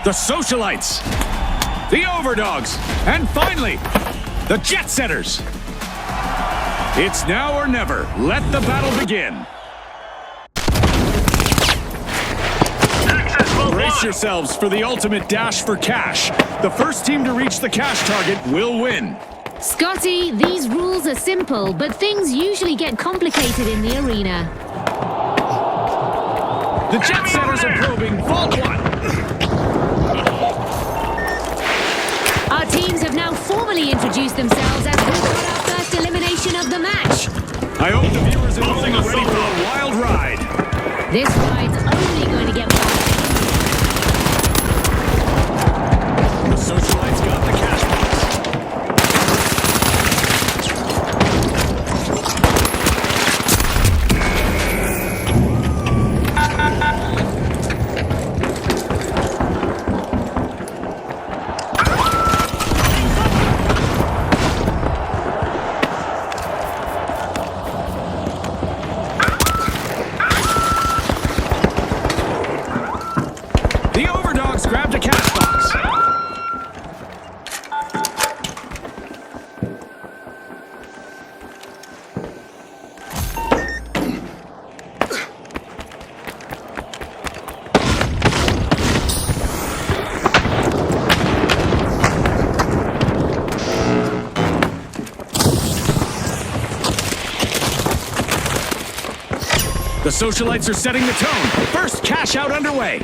the Socialites, the Overdogs, and finally, the Jet Setters. It's now or never. Let the battle begin. Brace yourselves for the ultimate dash for cash. The first team to reach the cash target will win. Scotty, these rules are simple, but things usually get complicated in the arena. The Jet Setters are probing Vault 1. Our teams have now formally introduced themselves as we've got our first elimination of the match. I hope the viewers at home are ready for a wild ride. This ride's only going to get wild. The Socialites got the cash box. The Overdogs grabbed a cash box. The Socialites are setting the tone. First cash out underway.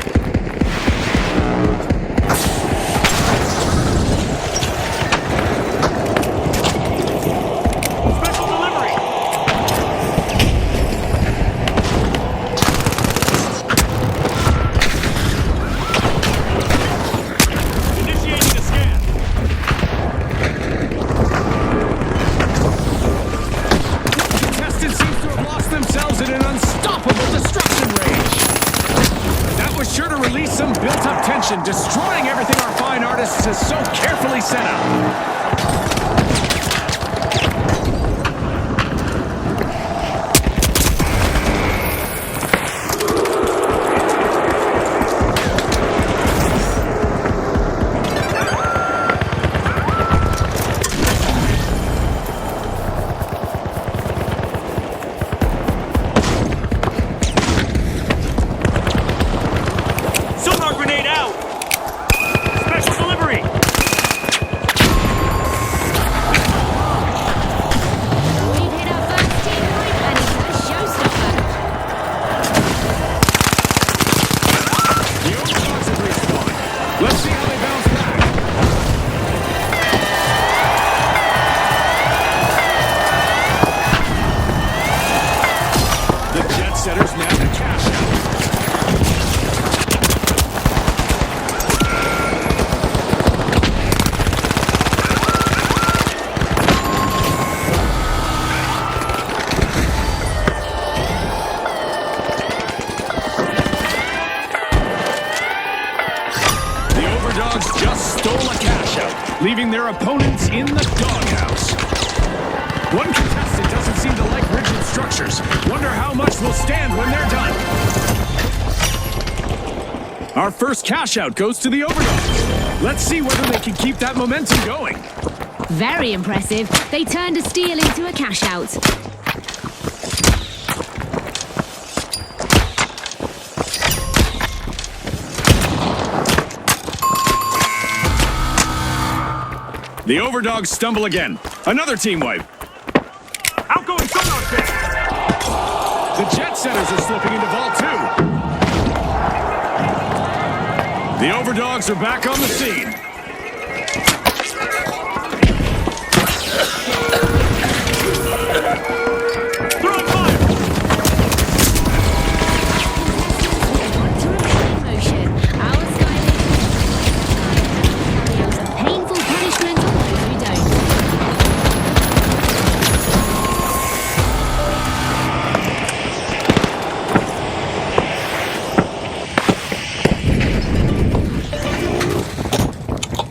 Special delivery. Initiating a scan. Contestant seems to have lost themselves in an unstoppable destruction rage. That was sure to release some built-up tension, destroying everything our fine artists has so carefully set up. Sonar grenade out! Special delivery! We've hit our first team point and it's a showstopper. The Overdogs have respawned. Let's see how they bounce back. The Jet Setters nabbed the cash out. The Overdogs just stole a cash out, leaving their opponents in the doghouse. One contestant doesn't seem to like rigid structures. Wonder how much will stand when they're done. Our first cash out goes to the Overdogs. Let's see whether they can keep that momentum going. Very impressive. They turned a steal into a cash out. The Overdogs stumble again. Another team wipe. Outgoing sonar check. The Jet Setters are slipping into Vault 2. The Overdogs are back on the scene. Throwing fire. Motion. Our Skylink carry out a painful punishment on those who don't.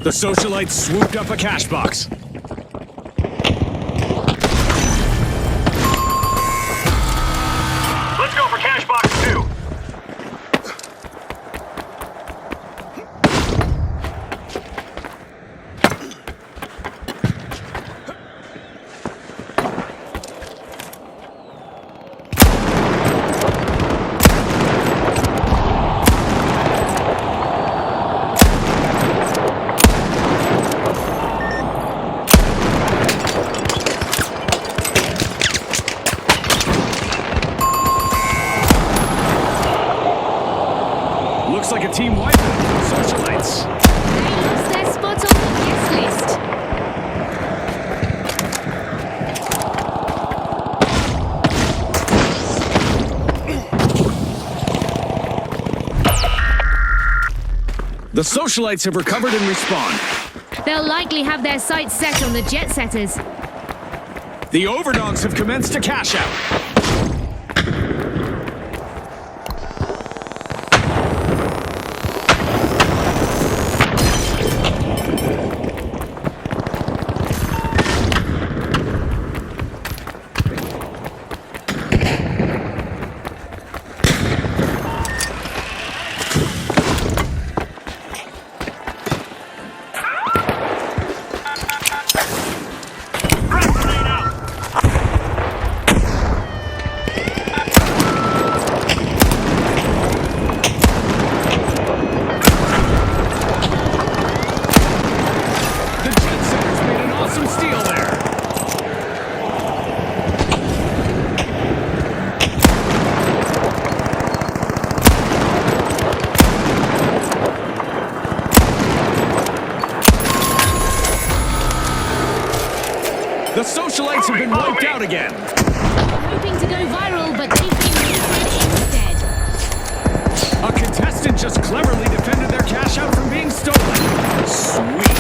The Socialites swooped up a cash box. Let's go for cash box 2. The socialites have recovered and respawned. They'll likely have their sights set on the jet setters. The overdogs have commenced a cash out. The socialites have been wiped out again. Hoping to go viral, but they've been muted instead. A contestant just cleverly defended their cash out from being stolen. Sweet.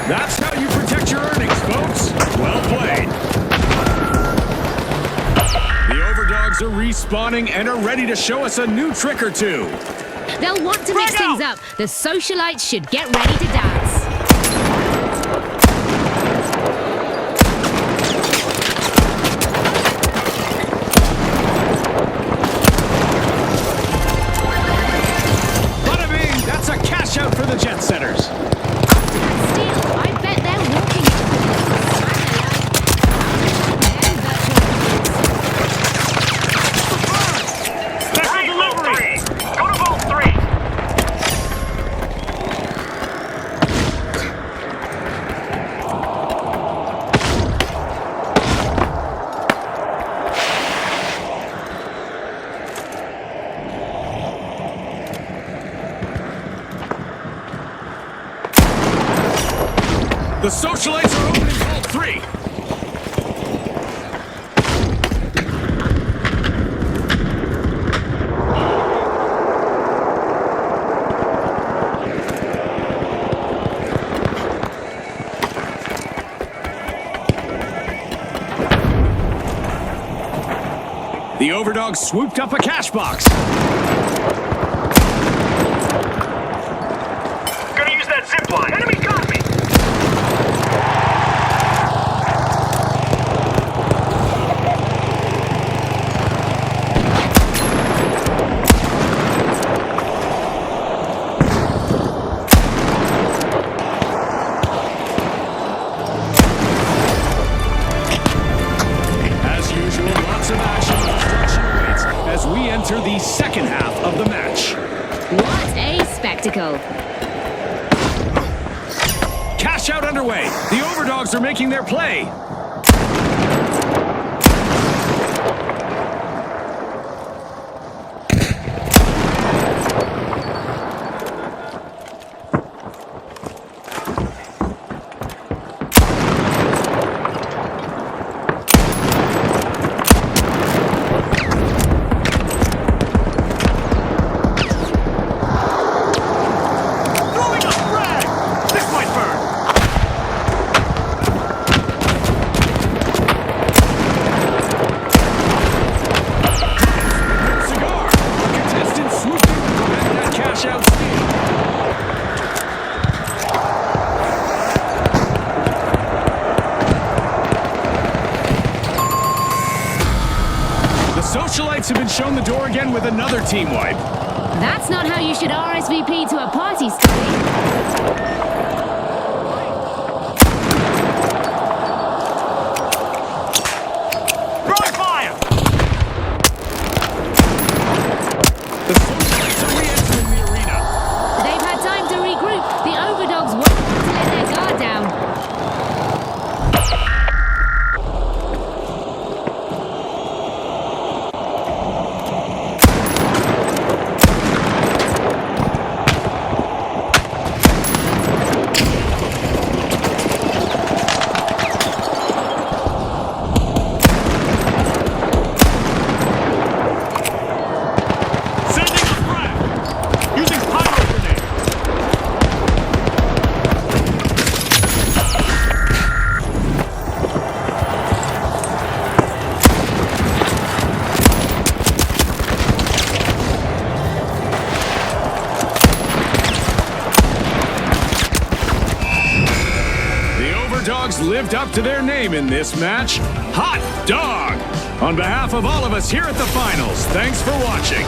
That's how you protect your earnings, folks. Well played. The overdogs are respawning and are ready to show us a new trick or two. They'll want to mix things up. The socialites should get ready to dance. Bada bing, that's a cash out for the jet setters. The socialites are opening vault 3. The overdogs swooped up a cash box. Gonna use that zip line. Enemy got me! As we enter the second half of the match. What a spectacle. Cash out underway. The overdogs are making their play. Socialites have been shown the door again with another team wipe. That's not how you should RSVP to a party, Scotty. lived up to their name in this match. Hot dog! On behalf of all of us here at the finals, thanks for watching.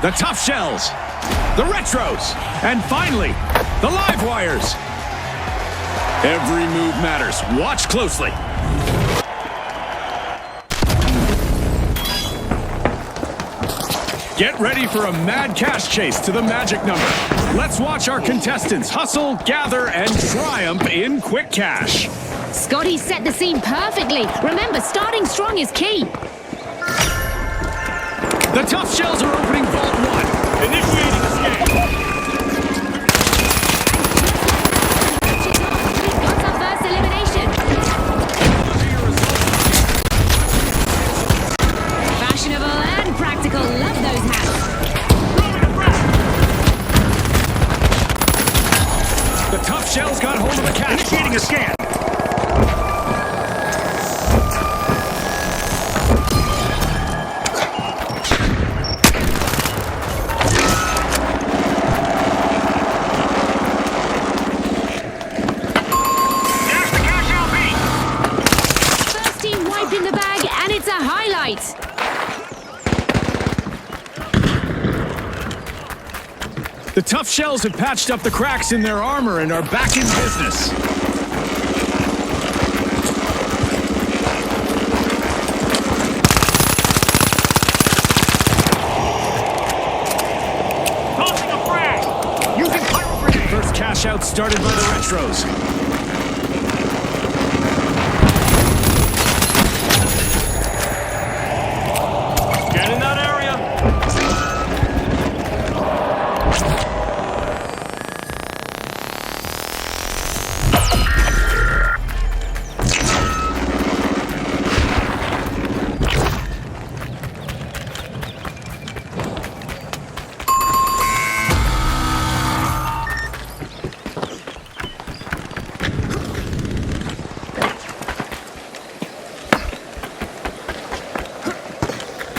The tough shells, the retros, and finally, the live wires. Every move matters. Watch closely. Get ready for a mad cash chase to the magic number. Let's watch our contestants hustle, gather, and triumph in quick cash. Scotty set the scene perfectly. Remember, starting strong is key. The tough shells are opening vault 1. Initiating the scan. Got our first elimination. Fashionable and practical. Love those hats. The tough shells got hold of the cash. Initiating a scan. The tough shells have patched up the cracks in their armor and are back in business. Tossing a frag! Using pyro grenade! First cash out started by the retros.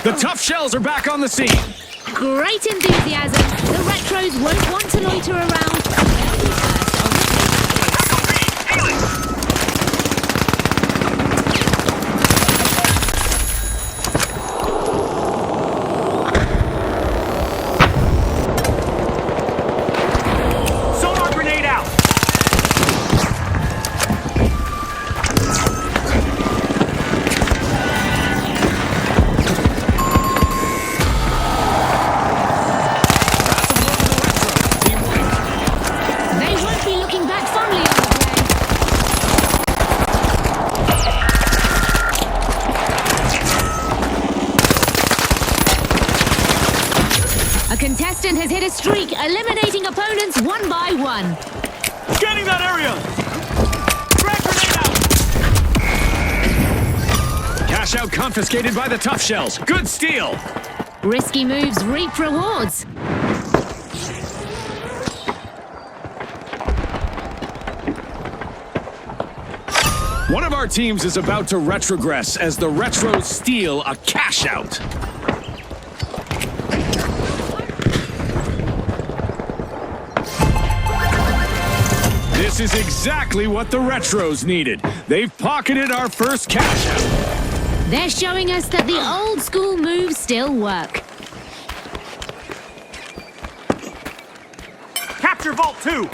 The tough shells are back on the scene. Great enthusiasm. The retros won't want to loiter around. They'll be first on the Sonar grenade out. They won't be looking back fondly on the play. A contestant has hit a streak, eliminating opponents one by one. Scanning that area. Frag grenade out. Cash out confiscated by the tough shells. Good steal. Risky moves reap rewards. One of our teams is about to retrogress as the retros steal a cash out. This is exactly what the retros needed. They've pocketed our first cash out. They're showing us that the old school moves still work. Capture Vault 2.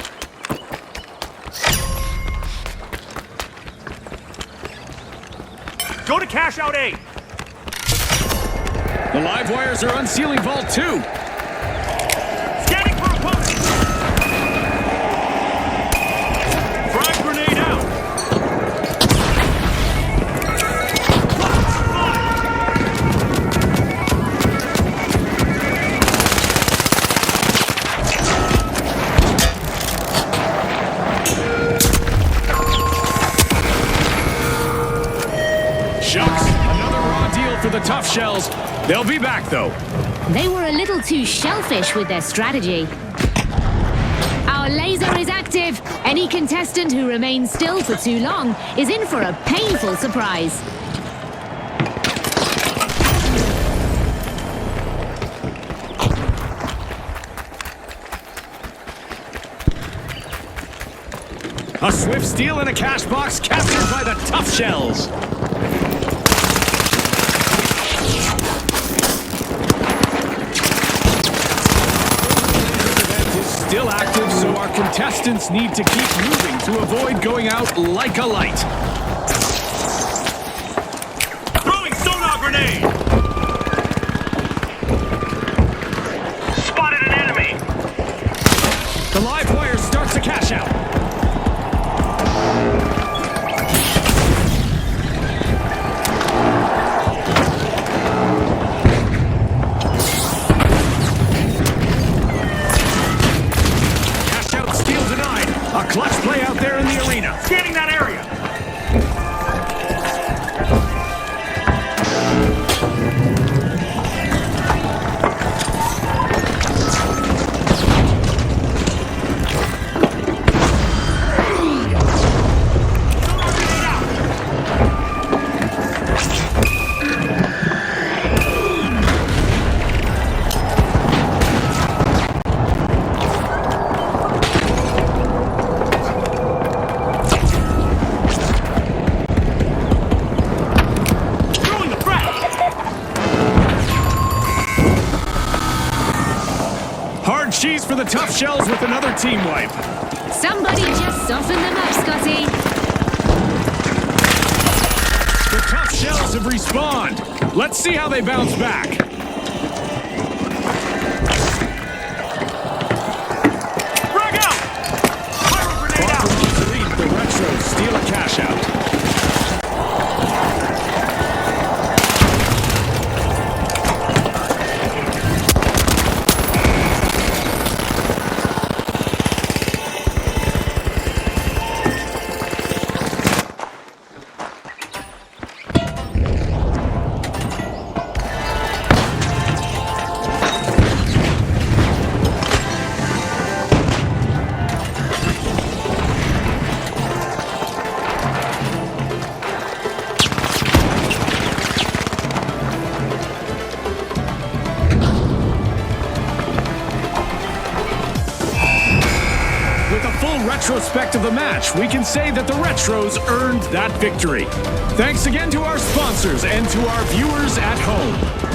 Go to cash out A. The live wires are unsealing Vault 2. Scanning for opponent. Frag grenade out. Shucks, another raw deal for the tough shells. They'll be back, though. They were a little too shellfish with their strategy. Our laser is active. Any contestant who remains still for too long is in for a painful surprise. A swift steal in a cash box captured by the tough shells. Still active, so our contestants need to keep moving to avoid going out like a light. Throwing sonar grenade! Spotted an enemy! The live wire starts a cash out. A clutch play out there in the arena. Scanning that area. Cheese for the tough shells with another team wipe. Somebody just soften them up, Scotty. The tough shells have respawned. Let's see how they bounce back. Frag out! Pyro grenade out! The retros steal a cash out. retrospect of the match, we can say that the Retros earned that victory. Thanks again to our sponsors and to our viewers at home.